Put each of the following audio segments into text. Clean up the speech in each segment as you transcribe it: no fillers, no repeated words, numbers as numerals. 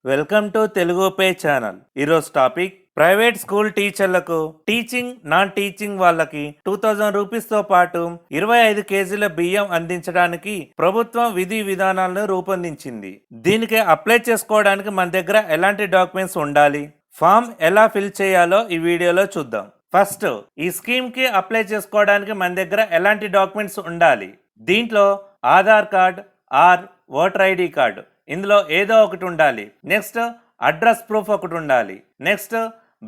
Welcome to Telugu pay channel. ఈరోజు topic private school టీచర్లకు teaching non teaching వాళ్ళకి 2000 రూపీస్తో పాటు 25 కేజీల బియ్యం అందించడానికి ప్రభుత్వం విధి విధానాలను రూపొందించింది. దీనికి అప్లై చేసుకోవడానికి మన దగ్గర ఎలాంటి డాక్యుమెంట్స్ ఉండాలి, ఫామ్ ఎలా ఫిల్ చేయాలో ఈ వీడియోలో చూద్దాం. ఫస్ట్, ఈ స్కీమ్కి అప్లై చేసుకోవడానికి మన దగ్గర ఎలాంటి డాక్యుమెంట్స్ ఉండాలి. దీంట్లో Aadhaar card or voter ID card ఇందులో ఏదో ఒకటి ఉండాలి. నెక్స్ట్, అడ్రస్ ప్రూఫ్ ఒకటి ఉండాలి. Next,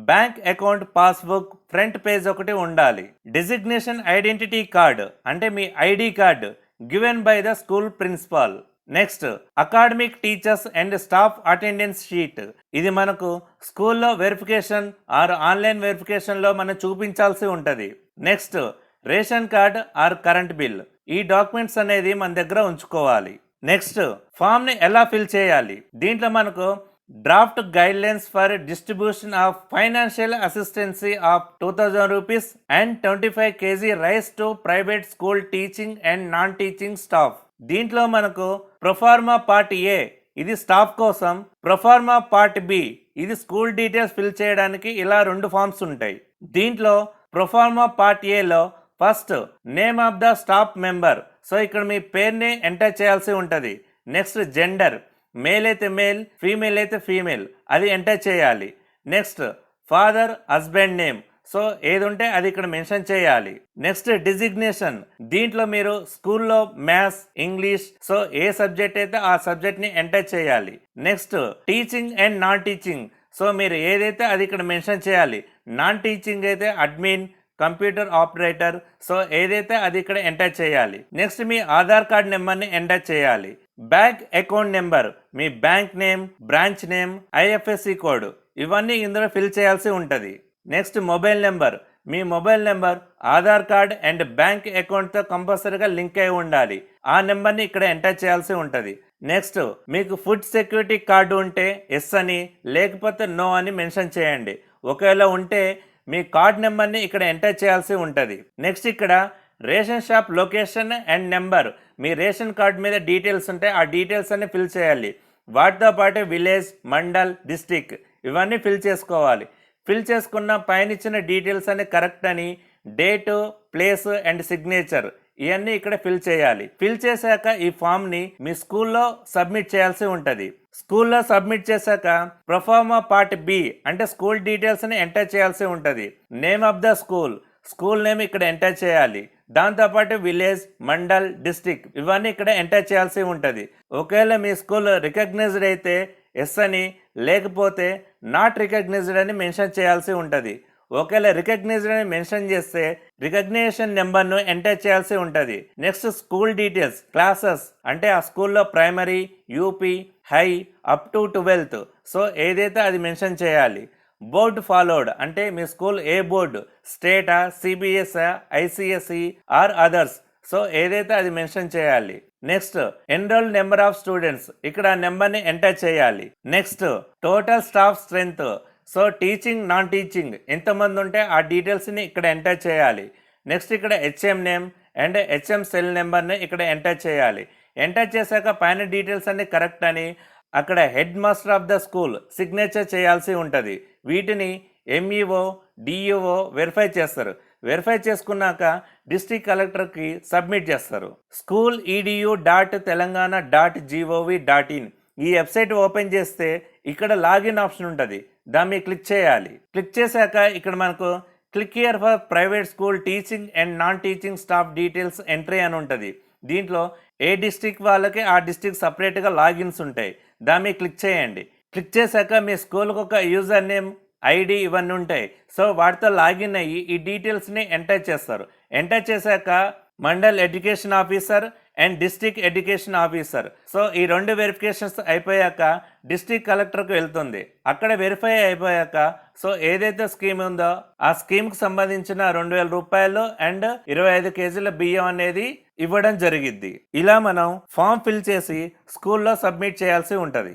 bank account passbook front page ఒకటి ఉండాలి. డిజిగ్నేషన్ ఐడెంటిటీ కార్డు అంటే మీ ID card given by the school principal. Next, academic teachers and staff attendance sheet. ఇది మనకు స్కూల్లో వెరిఫికేషన్ ఆర్ ఆన్లైన్ వెరిఫికేషన్లో మనం చూపించాల్సి ఉంటుంది. Next, ration card or current bill. ఈ డాక్యుమెంట్స్ అనేది మన దగ్గర ఉంచుకోవాలి. నెక్స్ట్, ఫామ్ని ఎలా ఫిల్ చేయాలి. దీంట్లో మనకు draft guidelines for distribution of financial assistance of 2000 rupees and 25 KG rise to private school teaching and non teaching staff. దీంట్లో మనకు ప్రొఫార్మా పార్ట్ ఏ ఇది స్టాఫ్ కోసం, ప్రొఫార్మా పార్ట్ బి ఇది స్కూల్ డీటెయిల్స్ ఫిల్ చేయడానికి ఇలా 2 ఫామ్స్ ఉంటాయి. దీంట్లో proforma part ఏలో first name of the staff member. So ఇక్కడ మీ పేరుని ఎంటర్ చేయాల్సి ఉంటుంది. నెక్స్ట్, జెండర్ మేల్ అయితే మేల్, ఫీమేల్ అయితే ఫీమేల్ అది ఎంటర్ చేయాలి. Next, father husband name. So ఏది ఉంటే అది ఇక్కడ మెన్షన్ చేయాలి. Next, designation. దీంట్లో మీరు స్కూల్లో మ్యాథ్స్, ఇంగ్లీష్, సో ఏ సబ్జెక్ట్ అయితే ఆ సబ్జెక్ట్ని ఎంటర్ చేయాలి. Next, teaching and non teaching. So మీరు ఏదైతే అది ఇక్కడ మెన్షన్ చేయాలి. నాన్ టీచింగ్ అయితే అడ్మిన్, కంప్యూటర్ ఆపరేటర్, సో ఏదైతే అది ఇక్కడ ఎంటర్ చేయాలి. నెక్స్ట్, మీ ఆధార్ కార్డ్ నెంబర్ని ఎంటర్ చేయాలి. బ్యాంక్ అకౌంట్ నెంబర్, మీ bank name, branch name, IFSC code ఇవన్నీ ఇందులో ఫిల్ చేయాల్సి ఉంటుంది. Next, mobile number. మీ mobile number Aadhaar card and bank అకౌంట్తో కంపల్సరీగా లింక్ అయి ఉండాలి. ఆ నెంబర్ని ఇక్కడ ఎంటర్ చేయాల్సి ఉంటుంది. నెక్స్ట్, మీకు ఫుడ్ సెక్యూరిటీ కార్డు ఉంటే ఎస్ అని, లేకపోతే నో అని మెన్షన్ చేయండి. ఒకవేళ ఉంటే మీ కార్డ్ నెంబర్ని ఇక్కడ ఎంటర్ చేయాల్సి ఉంటుంది. నెక్స్ట్, ఇక్కడ ration shop location and number. Me ration card మీద డీటెయిల్స్ ఉంటాయి, ఆ డీటెయిల్స్ అన్ని ఫిల్ చేయాలి. వాటితో పాటు విలేజ్, మండల్, డిస్టిక్ ఇవన్నీ ఫిల్ చేసుకోవాలి. ఫిల్ చేసుకున్న పైన ఇచ్చిన డీటెయిల్స్ అన్ని కరెక్ట్ అని, డేటు, ప్లేస్ అండ్ సిగ్నేచర్ ఇవన్నీ ఇక్కడ ఫిల్ చేయాలి. ఫిల్ చేశాక ఈ ఫామ్ని మీ స్కూల్లో సబ్మిట్ చేయాల్సి ఉంటుంది. స్కూల్లో సబ్మిట్ చేశాక ప్రొఫార్మా పార్ట్ బి అంటే స్కూల్ డీటెయిల్స్ని ఎంటర్ చేయాల్సి ఉంటుంది. Name of the school, school name ఇక్కడ ఎంటర్ చేయాలి. దాంతోపాటు విలేజ్, మండల్, డిస్టిక్ ఇవన్నీ ఇక్కడ ఎంటర్ చేయాల్సి ఉంటుంది. ఒకవేళ మీ స్కూల్ రికగ్నైజ్డ్ అయితే ఎస్ అని, లేకపోతే నాట్ రికగ్నైజ్డ్ అని మెన్షన్ చేయాల్సి ఉంటుంది. ఒకవేళ రికగ్నైజ్డ్ అని మెన్షన్ చేస్తే రికగ్నేషన్ నెంబర్ను ఎంటర్ చేయాల్సి ఉంటుంది. నెక్స్ట్, స్కూల్ డీటెయిల్స్, క్లాసెస్ అంటే ఆ స్కూల్లో primary, UP, high up to 12th, so ఏదైతే అది మెన్షన్ చేయాలి. బోర్డు ఫాలోడ్ అంటే మీ స్కూల్ ఏ బోర్డు, స్టేటా, సిబిఎస్ఆ, ఐసిఎస్ఈ ఆర్ అదర్స్, సో ఏదైతే అది మెన్షన్ చేయాలి. Next, enrol number of students, ఇక్కడ నెంబర్ని ఎంటర్ చేయాలి. Next, total staff strength, so teaching non teaching ఎంతమంది ఉంటే ఆ డీటెయిల్స్ని ఇక్కడ ఎంటర్ చేయాలి. నెక్స్ట్, ఇక్కడ HM name and HM cell నెంబర్ని ఇక్కడ ఎంటర్ చేయాలి. ఎంటర్ చేశాక పైన డీటెయిల్స్ అన్ని కరెక్ట్ అని అక్కడ head master of the school signature చేయాల్సి ఉంటుంది. వీటిని ఎంఈఓ, డిఈఓ వెరిఫై చేస్తారు. వెరిఫై చేసుకున్నాక డిస్ట్రిక్ట్ కలెక్టర్కి సబ్మిట్ చేస్తారు. school.edu.telangana.gov.in ఈ వెబ్సైట్ ఓపెన్ చేస్తే ఇక్కడ లాగిన్ ఆప్షన్ ఉంటుంది. దాన్ని క్లిక్ చేయాలి. క్లిక్ చేశాక ఇక్కడ మనకు click here for private school teaching and non teaching staff details entry అని ఉంటుంది. దీంట్లో ఏ డిస్ట్రిక్ట్ వాళ్ళకి ఆ డిస్ట్రిక్ట్ సపరేట్గా లాగిన్స్ ఉంటాయి. దాన్ని క్లిక్ చేయండి. క్లిక్ చేశాక మీ స్కూల్కి ఒక యూజర్ నేమ్, ఐడి ఇవన్నీ ఉంటాయి. సో వాటితో లాగిన్ అయ్యి ఈ డీటెయిల్స్ని ఎంటర్ చేస్తారు. ఎంటర్ చేశాక mandal education officer and district education officer, so ఈ 2 వెరిఫికేషన్స్ అయిపోయాక డిస్ట్రిక్ట్ కలెక్టర్కి వెళ్తుంది. అక్కడ వెరిఫై అయిపోయాక సో ఏదైతే స్కీమ్ ఉందో ఆ స్కీమ్కి సంబంధించిన 2000 రూపాయలు అండ్ 25 కేజీల బియ్యం అనేది ఇవ్వడం జరిగిద్ది. ఇలా మనం ఫామ్ ఫిల్ చేసి స్కూల్లో సబ్మిట్ చేయాల్సి ఉంటుంది.